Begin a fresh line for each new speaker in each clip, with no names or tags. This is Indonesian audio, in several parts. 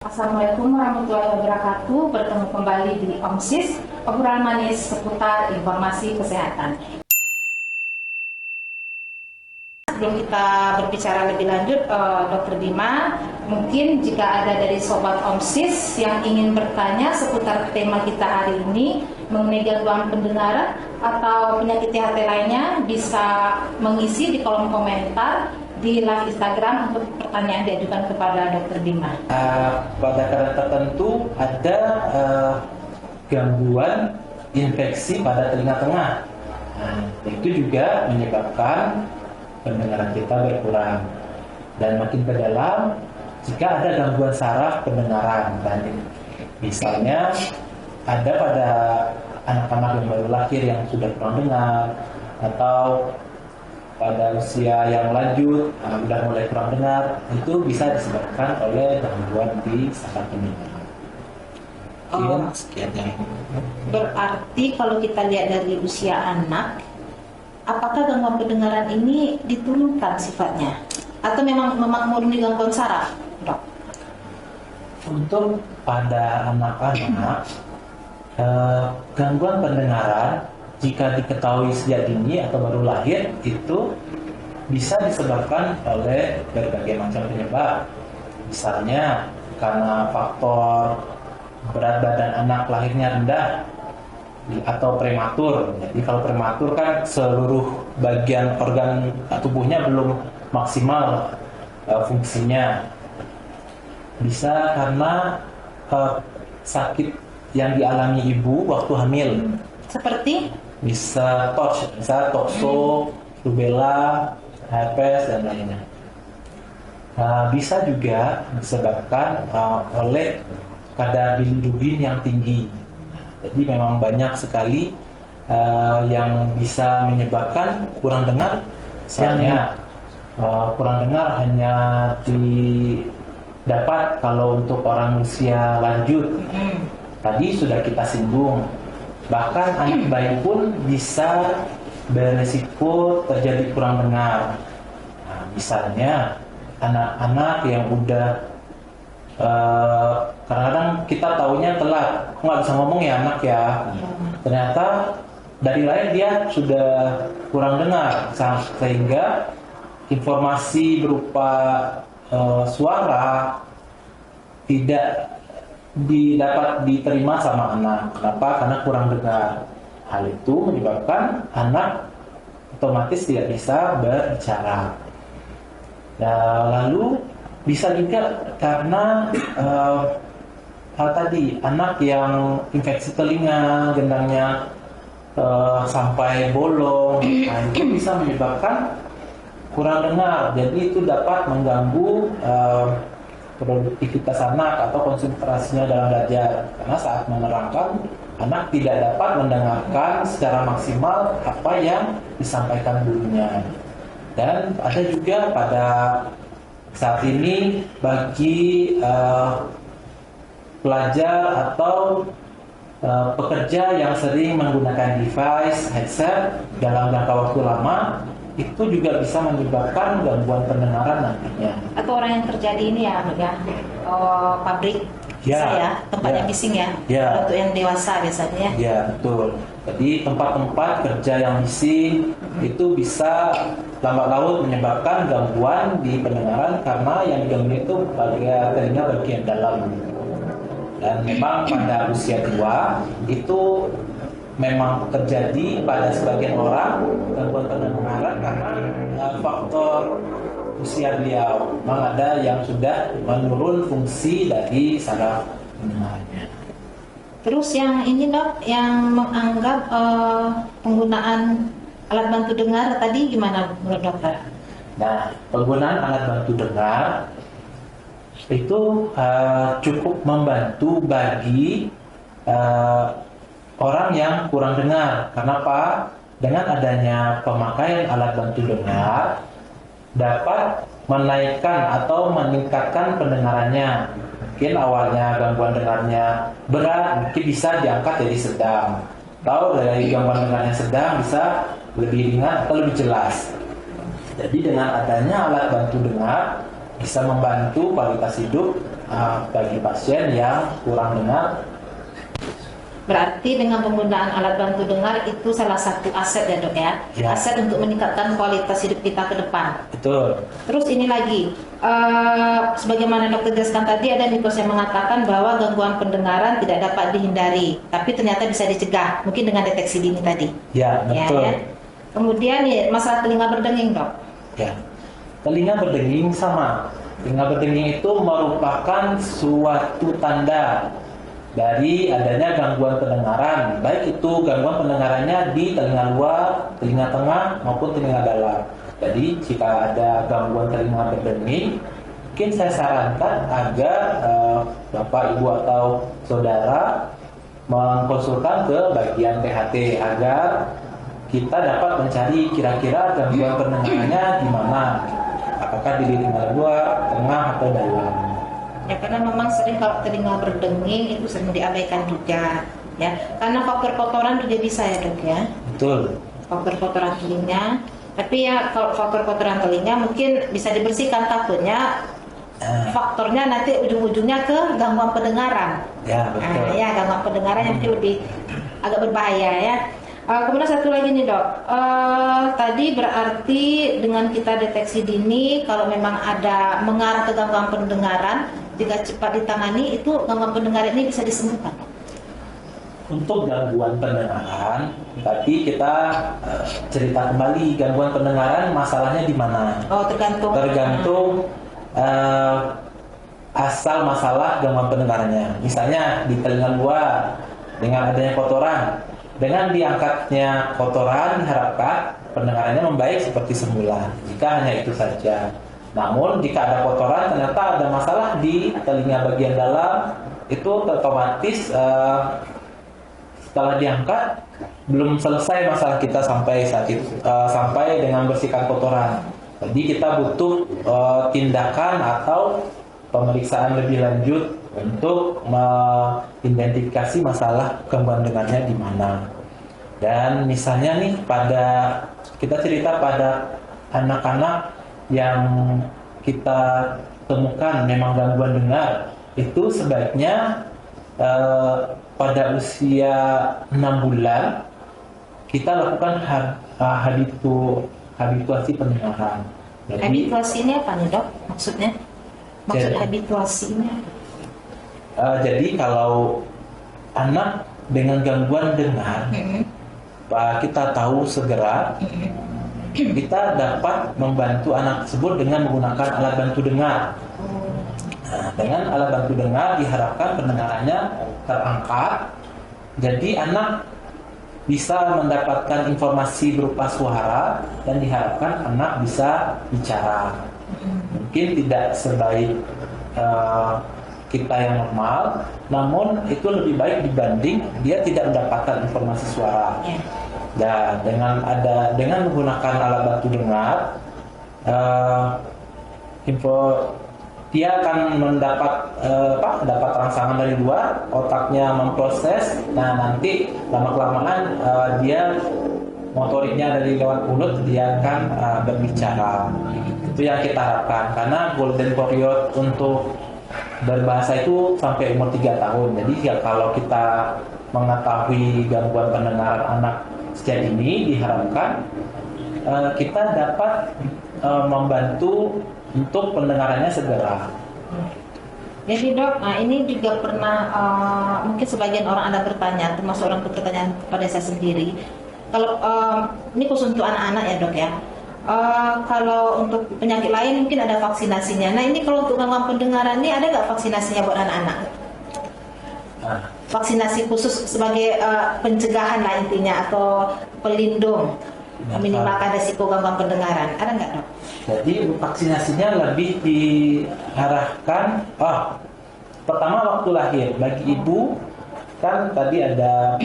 Assalamualaikum warahmatullahi wabarakatuh. Bertemu kembali di OMSIS, obrolan manis seputar informasi kesehatan. Sebelum kita berbicara lebih lanjut, Dr. Bima, mungkin jika ada dari sobat OMSIS yang ingin bertanya seputar tema kita hari ini mengenai gangguan pendengaran atau penyakit THT lainnya, bisa mengisi di kolom komentar di live Instagram untuk pertanyaan diajukan kepada Dr. Bima.
Pada kadar tertentu ada gangguan infeksi pada telinga tengah. Itu juga menyebabkan pendengaran kita berkurang. Dan makin ke dalam, jika ada gangguan saraf pendengaran, misalnya ada pada anak-anak yang baru lahir yang sudah kurang dengar, atau pada usia yang lanjut sudah mulai kurang dengar, itu bisa disebabkan oleh gangguan di saraf pendengaran. Sekian yang
Berarti kalau kita lihat dari usia anak, apakah gangguan pendengaran ini diturunkan sifatnya atau memang murni gangguan saraf, Dok?
Untuk pada anak-anak, gangguan pendengaran jika diketahui sejak dini atau baru lahir itu bisa disebabkan oleh berbagai macam penyebab. Misalnya karena faktor berat badan anak lahirnya rendah atau prematur. Jadi kalau prematur kan seluruh bagian organ tubuhnya belum maksimal fungsinya. Bisa karena sakit yang dialami ibu waktu hamil.
Seperti?
Bisa tokso, rubella, herpes, dan lainnya. Bisa juga disebabkan oleh kadar bilirubin yang tinggi. Jadi memang banyak sekali yang bisa menyebabkan kurang dengar. Misalnya kurang dengar hanya didapat kalau untuk orang usia lanjut. Tadi sudah kita singgung. Bahkan anak bayi pun bisa beresiko terjadi kurang dengar. Misalnya anak-anak yang udah kadang-kadang kita taunya telat, nggak bisa ngomong ya anak ya. Ternyata dari lahir dia sudah kurang dengar, sehingga informasi berupa suara tidak dapat diterima sama anak. Kenapa? Karena kurang dengar. Hal itu menyebabkan anak otomatis tidak bisa berbicara. Lalu bisa juga karena hal tadi, anak yang infeksi telinga, gendangnya sampai bolong, itu bisa menyebabkan kurang dengar. Jadi itu dapat mengganggu produktivitas anak atau konsentrasinya dalam belajar, karena saat menerangkan anak tidak dapat mendengarkan secara maksimal apa yang disampaikan gurunya. Dan ada juga pada saat ini bagi pelajar atau pekerja yang sering menggunakan device headset dalam jangka waktu lama, itu juga bisa menyebabkan gangguan pendengaran nantinya.
Atau orang yang kerja di ini ya, pabrik, tempatnya bising ya, untuk yang dewasa biasanya ya.
Ya, betul. Jadi tempat-tempat kerja yang bising itu bisa lambat laun menyebabkan gangguan di pendengaran, karena yang diganggu itu telinga bagian dalam. Dan memang pada usia tua itu memang terjadi pada sebagian orang gangguan pendengaran karena faktor usia beliau. Memang ada yang sudah menurun fungsi dari saraf pendengarannya.
Terus yang ini, Dok, yang menganggap penggunaan alat bantu dengar tadi gimana menurut dokter?
Nah, penggunaan alat bantu dengar itu cukup membantu bagi orang yang kurang dengar. Kenapa? Dengan adanya pemakaian alat bantu dengar dapat menaikkan atau meningkatkan pendengarannya. Mungkin awalnya gangguan dengarnya berat, mungkin bisa diangkat jadi sedang. Atau dari gangguan dengarnya sedang bisa lebih ringan atau lebih jelas. Jadi dengan adanya alat bantu dengar bisa membantu kualitas hidup bagi pasien yang kurang dengar.
Berarti dengan penggunaan alat bantu dengar itu salah satu aset ya dok ya,
Ya.
aset untuk meningkatkan kualitas hidup kita ke depan.
Betul.
Terus ini lagi, sebagaimana dokter jelaskan tadi ada mitos yang mengatakan bahwa gangguan pendengaran tidak dapat dihindari, tapi ternyata bisa dicegah, mungkin dengan deteksi dini tadi.
Ya, betul.
Ya. Kemudian ya, masalah telinga berdenging dok.
Ya. Telinga berdenging sama. Telinga berdenging itu merupakan suatu tanda dari adanya gangguan pendengaran, baik itu gangguan pendengarannya di telinga luar, telinga tengah maupun telinga dalam. Jadi jika ada gangguan telinga berdenging, mungkin saya sarankan agar Bapak, Ibu atau saudara mengkonsultan ke bagian THT agar kita dapat mencari kira-kira gangguan pendengarannya di mana, apakah di telinga luar, tengah atau dalam.
Ya karena memang sering kalau telinga berdenging itu sering diabaikan juga ya, karena faktor kotoran juga bisa ya dok ya.
Betul.
Faktor kotoran telinga, tapi ya kalau faktor kotoran telinga mungkin bisa dibersihkan, takutnya faktornya nanti ujung-ujungnya ke gangguan pendengaran.
Ya, betul.
Ya gangguan pendengaran yang mungkin lebih agak berbahaya ya. Kemudian satu lagi nih dok, tadi berarti dengan kita deteksi dini kalau memang ada mengarah ke gangguan pendengaran, jika cepat ditangani itu gangguan pendengaran ini bisa disembuhkan.
Untuk gangguan pendengaran, tadi kita cerita kembali gangguan pendengaran masalahnya di mana.
Oh tergantung.
Tergantung asal masalah gangguan pendengarannya. Misalnya di telinga luar dengan adanya kotoran, dengan diangkatnya kotoran diharapkan pendengarannya membaik seperti semula. Jika hanya itu saja. Namun jika ada kotoran ternyata ada masalah di telinga bagian dalam, itu otomatis setelah diangkat belum selesai masalah kita sampai saat itu, sampai dengan bersihkan kotoran. Jadi kita butuh tindakan atau pemeriksaan lebih lanjut untuk mengidentifikasi masalah gangguan dengarnya di mana. Dan misalnya nih kita cerita pada anak-anak yang kita temukan memang gangguan dengar, itu sebaiknya pada usia 6 bulan kita lakukan habituasi pendengaran. Jadi,
Habituasi ini apa nih dok? Maksudnya? Maksud habituasinya?
Jadi kalau anak dengan gangguan dengar, kita tahu segera, kita dapat membantu anak tersebut dengan menggunakan alat bantu dengar. Nah, dengan alat bantu dengar diharapkan pendengarannya terangkat, jadi anak bisa mendapatkan informasi berupa suara dan diharapkan anak bisa bicara. Mungkin tidak sebaik kita yang normal, namun itu lebih baik dibanding dia tidak mendapatkan informasi suara. Dan dengan menggunakan alat bantu dengar, dia akan dapat rangsangan dari luar, otaknya memproses. Nah nanti lama-kelamaan dia motoriknya dari lewat mulut dia akan berbicara. Itu yang kita harapkan, karena golden period untuk berbahasa itu sampai umur 3 tahun. Jadi ya kalau kita mengetahui gangguan pendengaran anak sejak ini, diharapkan kita dapat membantu untuk pendengarannya segera.
Jadi dok, nah ini juga pernah mungkin sebagian orang ada bertanya, termasuk orang bertanya pada saya sendiri. Kalau ini khusus untuk anak-anak ya dok ya. Kalau untuk penyakit lain mungkin ada vaksinasinya. Nah ini kalau untuk gangguan pendengaran ini ada nggak vaksinasinya buat anak-anak? Vaksinasi khusus sebagai pencegahan lah intinya, atau pelindung meminimalkan resiko gangguan pendengaran, ada nggak dok?
Jadi vaksinasinya lebih diarahkan pertama waktu lahir. Bagi ibu kan tadi ada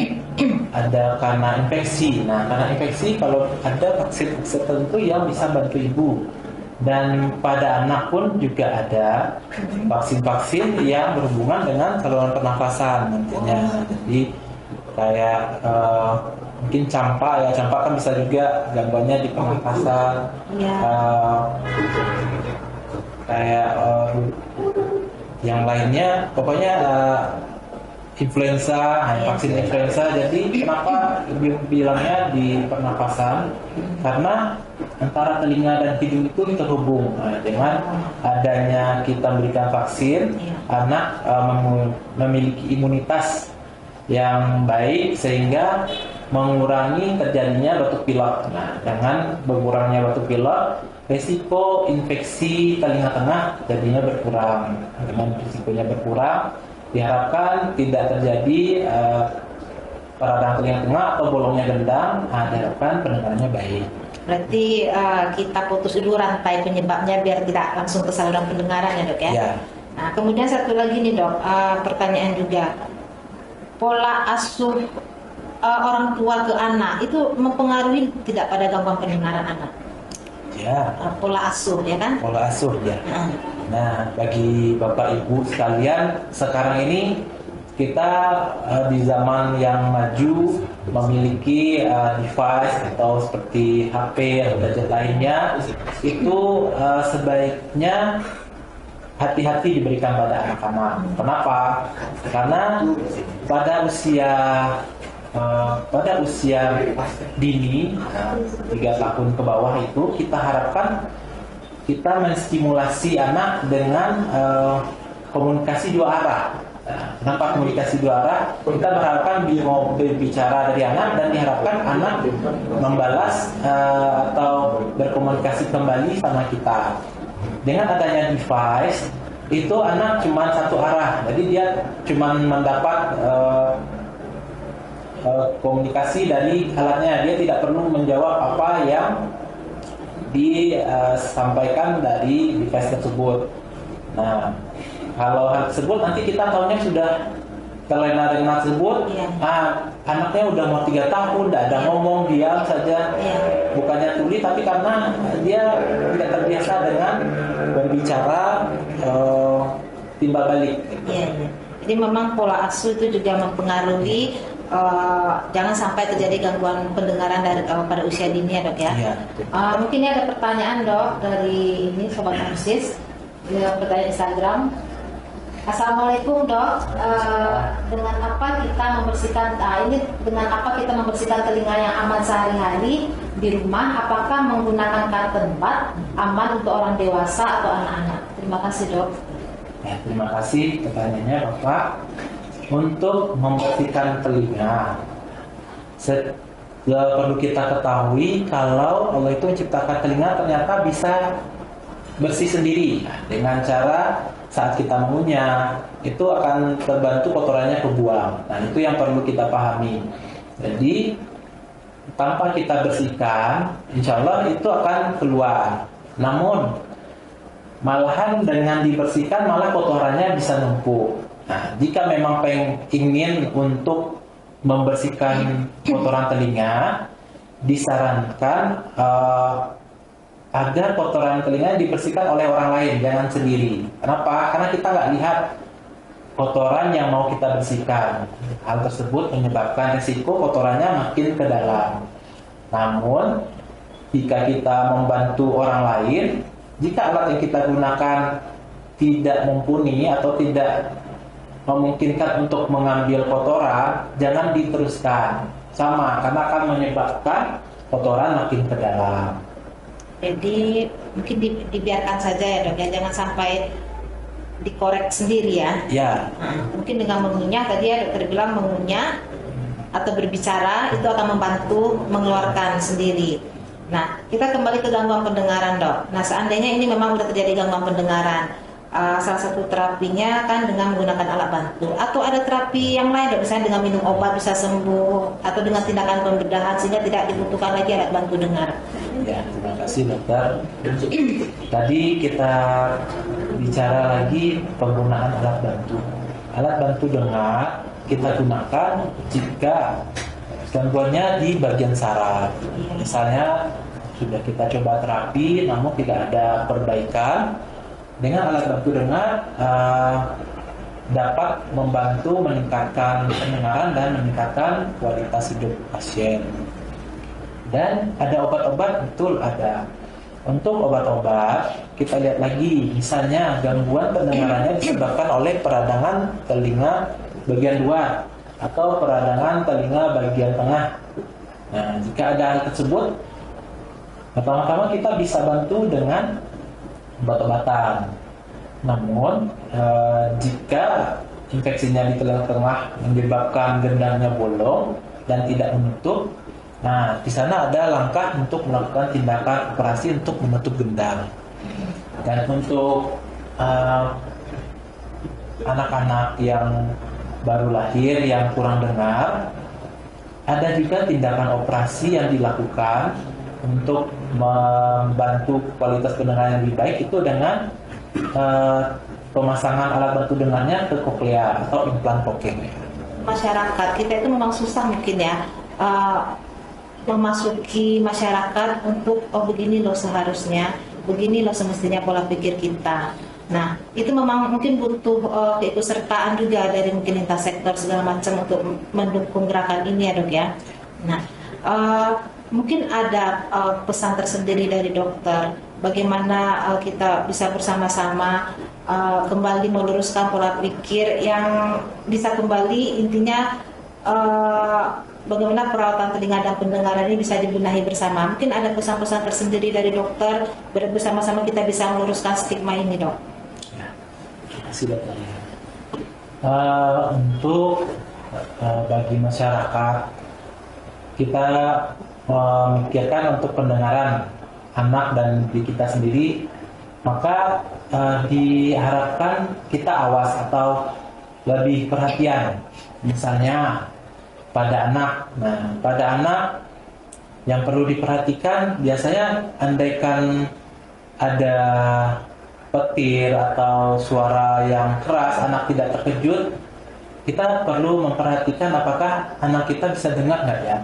karena infeksi. Nah karena infeksi kalau ada vaksin tertentu yang bisa bantu ibu. Dan pada anak pun juga ada vaksin-vaksin yang berhubungan dengan saluran pernafasan nantinya. Jadi kayak mungkin campak kan bisa juga gangguannya di pernafasan. Kayak yang lainnya pokoknya influenza, vaksin influenza. Jadi kenapa bilangnya di pernapasan? Karena antara telinga dan hidung itu terhubung. Dengan adanya kita berikan vaksin, anak memiliki imunitas yang baik sehingga mengurangi terjadinya batuk pilek. Nah, dengan berkurangnya batuk pilek, risiko infeksi telinga tengah jadinya berkurang. Dengan risikonya berkurang, diharapkan tidak terjadi peradangan telinga tengah atau bolongnya gendang. Diharapkan pendengarannya baik.
Berarti kita putus dulu rantai penyebabnya biar tidak langsung ke saluran pendengaran ya dok ya?
Ya.
Nah kemudian satu lagi nih dok, pertanyaan juga, pola asuh orang tua ke anak itu mempengaruhi tidak pada gangguan pendengaran anak?
Ya.
Pola asuh ya kan?
Pola asuh ya. Nah, bagi Bapak Ibu sekalian, sekarang ini kita di zaman yang maju memiliki device atau seperti HP atau gadget lainnya, itu sebaiknya hati-hati diberikan pada anak-anak. Kenapa? Karena pada usia dini 3 tahun ke bawah itu kita harapkan kita menstimulasi anak dengan komunikasi dua arah. Kenapa komunikasi dua arah? Kita berharapkan mau berbicara dari anak dan diharapkan anak membalas atau berkomunikasi kembali sama kita. Dengan adanya device itu anak cuma satu arah, jadi dia cuma mendapat komunikasi dari alatnya, dia tidak perlu menjawab apa yang disampaikan dari device tersebut. Nah, kalau hal tersebut nanti kita tahunya sudah terlena dengan tersebut, anaknya udah mau 3 tahun, tidak ada ngomong, diam saja, bukannya tuli, tapi karena dia tidak terbiasa dengan berbicara timbal balik.
Jadi memang pola asuh itu juga mempengaruhi. Jangan sampai terjadi gangguan pendengaran pada usia dini ya dok ya. Mungkin ini ada pertanyaan dok dari ini sobat OMSIS, pertanyaan Instagram. Assalamualaikum dok, dengan apa kita membersihkan telinga yang aman sehari-hari di rumah? Apakah menggunakan cotton bud aman untuk orang dewasa atau anak-anak? Terima kasih dok.
Terima kasih pertanyaannya Bapak. Untuk membersihkan telinga, perlu kita ketahui kalau Allah itu menciptakan telinga ternyata bisa bersih sendiri. Dengan cara saat kita mengunyah itu akan terbantu kotorannya kebuang. Nah, itu yang perlu kita pahami. Jadi tanpa kita bersihkan, insya Allah itu akan keluar. Namun malahan dengan dibersihkan malah kotorannya bisa numpuk. Nah, jika memang ingin untuk membersihkan kotoran telinga, disarankan agar kotoran telinga dibersihkan oleh orang lain, jangan sendiri. Kenapa? Karena kita nggak lihat kotoran yang mau kita bersihkan. Hal tersebut menyebabkan risiko kotorannya makin ke dalam. Namun, jika kita membantu orang lain, jika alat yang kita gunakan tidak mumpuni atau tidak memungkinkan untuk mengambil kotoran, jangan diteruskan. Sama, karena akan menyebabkan kotoran makin ke dalam.
Jadi mungkin dibiarkan saja ya dok ya, jangan sampai dikorek sendiri ya. Mungkin dengan mengunyah, tadi ya dokter bilang mengunyah atau berbicara itu akan membantu mengeluarkan sendiri. Nah, kita kembali ke gangguan pendengaran dok. Nah, seandainya ini memang sudah terjadi gangguan pendengaran, salah satu terapinya kan dengan menggunakan alat bantu, atau ada terapi yang lain dok, misalnya dengan minum obat bisa sembuh, atau dengan tindakan pembedahan sehingga tidak dibutuhkan lagi alat bantu dengar.
Ya, terima kasih dokter. Tadi kita bicara lagi penggunaan alat bantu. Alat bantu dengar kita gunakan jika gangguannya di bagian saraf. Misalnya sudah kita coba terapi namun tidak ada perbaikan, dengan alat bantu dengar dapat membantu meningkatkan pendengaran dan meningkatkan kualitas hidup pasien. Dan ada obat-obat, betul ada. Untuk obat-obat, kita lihat lagi, misalnya gangguan pendengarannya disebabkan oleh peradangan telinga bagian luar atau peradangan telinga bagian tengah. Nah, jika ada hal tersebut, pertama-tama kita bisa bantu dengan obat-obatan. Namun, jika infeksinya di telinga tengah menyebabkan gendangnya bolong dan tidak menutup, nah, di sana ada langkah untuk melakukan tindakan operasi untuk menutup gendang. Dan untuk anak-anak yang baru lahir yang kurang dengar, ada juga tindakan operasi yang dilakukan untuk membantu kualitas pendengaran yang lebih baik, itu dengan pemasangan alat bantu dengarnya ke koklea atau implan koklear.
Masyarakat kita itu memang susah mungkin ya memasuki masyarakat untuk begini loh seharusnya, begini loh semestinya pola pikir kita. Nah, itu memang mungkin butuh keikutsertaan juga dari mungkin lintas sektor segala macam untuk mendukung gerakan ini ya dok ya. Nah, mungkin ada pesan tersendiri dari dokter bagaimana kita bisa bersama-sama kembali meluruskan pola pikir yang bisa kembali, intinya bagaimana perawatan telinga dan pendengaran ini bisa dibenahi bersama. Mungkin ada pesan-pesan tersendiri dari dokter, bersama-sama kita bisa meluruskan stigma ini dok.
Ya, terima kasih dokter. Untuk bagi masyarakat, kita memikirkan untuk pendengaran anak dan diri kita sendiri, maka diharapkan kita awas atau lebih perhatian. Misalnya pada anak. Nah, pada anak yang perlu diperhatikan biasanya andaikan ada petir atau suara yang keras, anak tidak terkejut, kita perlu memperhatikan apakah anak kita bisa dengar nggak ya.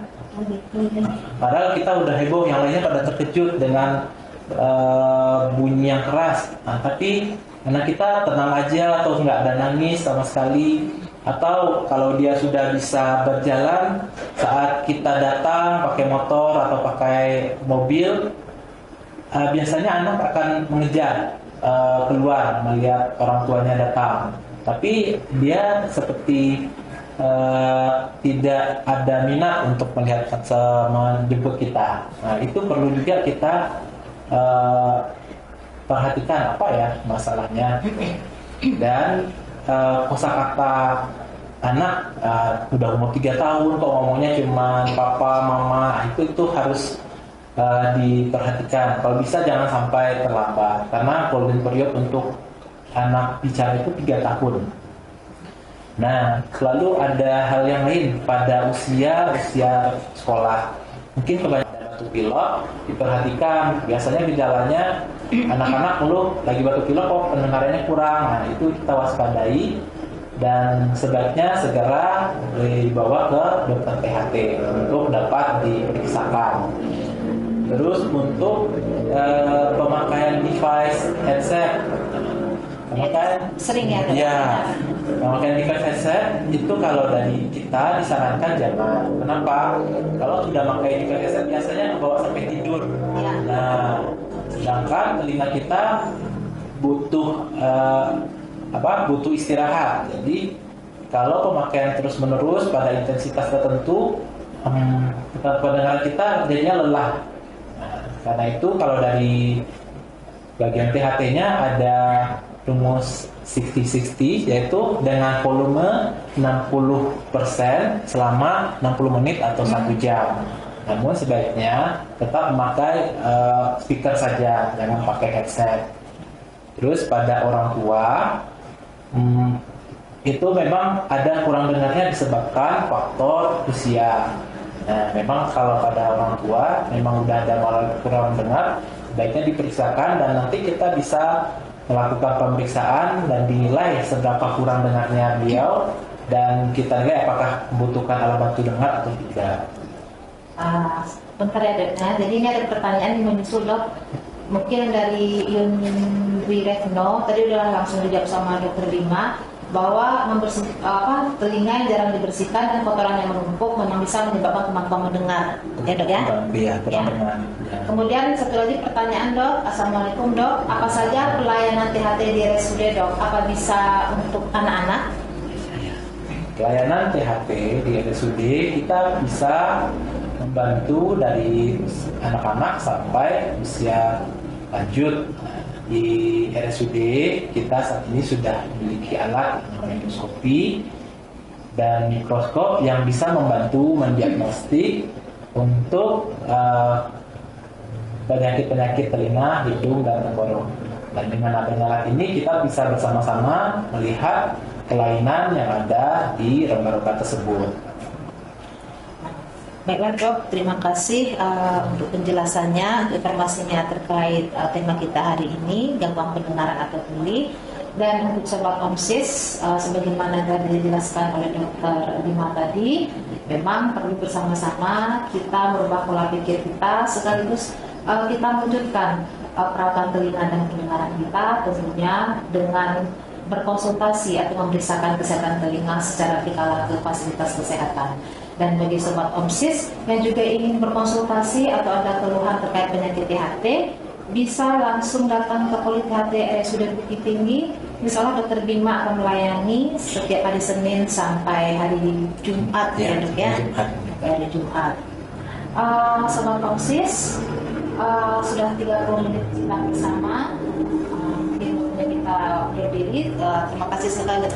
Padahal kita udah heboh, yang lainnya pada terkejut dengan bunyi yang keras. Nah, tapi anak kita tenang aja atau nggak ada nangis sama sekali. Atau kalau dia sudah bisa berjalan saat kita datang pakai motor atau pakai mobil, biasanya anak akan mengejar keluar melihat orang tuanya datang. Tapi dia seperti tidak ada minat untuk melihat menjemput kita. Nah, itu perlu juga kita perhatikan apa ya masalahnya. Dan kosakata anak udah umur 3 tahun kok ngomongnya cuma papa, mama, itu harus diperhatikan. Kalau bisa jangan sampai terlambat, karena golden period untuk anak bicara itu 3 tahun. Nah, lalu ada hal yang lain pada usia sekolah. Mungkin kebanyakan batu pilek diperhatikan. Biasanya gejalanya anak-anak lagi batu pilek kok pendengarannya kurang. Nah, itu kita waspadai dan sebaiknya segera dibawa ke dokter THT untuk dapat diperiksakan. Terus untuk pemakaian device headset,
sering ya?
Ya, pemakaian device headset itu kalau dari kita disarankan jangan. Kenapa? Kalau sudah pakai device headset biasanya bawa sampai tidur.
Ya.
Nah, sedangkan telinga kita butuh butuh istirahat. Jadi kalau pemakaian terus-menerus pada intensitas tertentu, pendengaran kita jadinya lelah. Nah, karena itu kalau dari bagian THT-nya ada rumus 60-60, yaitu dengan volume 60% selama 60 menit atau 1 jam. Namun sebaiknya tetap memakai speaker saja, jangan pakai headset. Terus pada orang tua, itu memang ada kurang dengarnya disebabkan faktor usia. Nah, memang kalau pada orang tua memang udah ada kurang dengar, sebaiknya diperiksakan dan nanti kita bisa melakukan pemeriksaan dan dinilai seberapa kurang dengarnya beliau, dan kita nilai apakah membutuhkan alat bantu dengar atau tidak.
Bentar ya dok. Nah, jadi ini ada pertanyaan yang menyusul dok. Mungkin dari Yun Wiretno, tadi udah langsung dijawab sama dokter Bima. bahwa telinga yang jarang dibersihkan dan kotoran yang menumpuk memang bisa menyebabkan kemampuan mendengar, ya dok ya?
Iya, kurang dengar. Ya.
Kemudian satu lagi pertanyaan dok, Assalamualaikum dok, apa saja pelayanan THT di RSUD dok? Apa bisa untuk anak-anak?
Pelayanan THT di RSUD kita bisa membantu dari anak-anak sampai usia lanjut. Di RSUD kita saat ini sudah memiliki alat endoskopi dan mikroskop yang bisa membantu mendiagnostik untuk penyakit-penyakit telinga, hidung, dan tenggorok. Dan dengan adanya alat ini kita bisa bersama-sama melihat kelainan yang ada di rongga-rongga tersebut.
Baiklah dok, terima kasih untuk penjelasannya, untuk informasinya terkait tema kita hari ini, gangguan pendengaran atau tuli. Dan untuk sobat OMSIS, sebagaimana tadi dijelaskan oleh Dr. Bima tadi, memang perlu bersama-sama kita merubah pola pikir kita, sekaligus kita mewujudkan perawatan telinga dan pendengaran kita, tentunya dengan berkonsultasi atau memeriksakan kesehatan telinga secara berkala ke fasilitas kesehatan. Dan bagi sobat OMSIS yang juga ingin berkonsultasi atau ada keluhan terkait penyakit THT, bisa langsung datang ke Poli THT RSUD Bukit Tinggi. Insya Allah Dr. Bima akan melayani setiap hari Senin sampai hari Jumat, ya dok ya, hari Jumat. Sobat OMSIS, sudah 30 menit kita bersama. Kita berdiri. Terima kasih sekali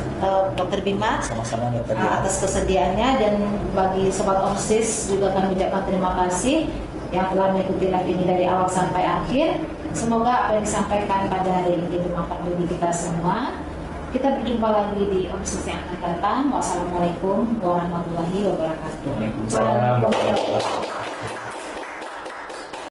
Dr. Bima atas kesediaannya, dan bagi sobat OMSIS juga kami ucapkan terima kasih yang telah mengikuti live ini dari awal sampai akhir. Semoga apa yang disampaikan pada hari ini bermanfaat bagi kita semua. Kita berjumpa lagi di OMSIS yang akan datang. Wassalamualaikum warahmatullahi wabarakatuh.
Waalaikumsalam warahmatullahi wabarakatuh.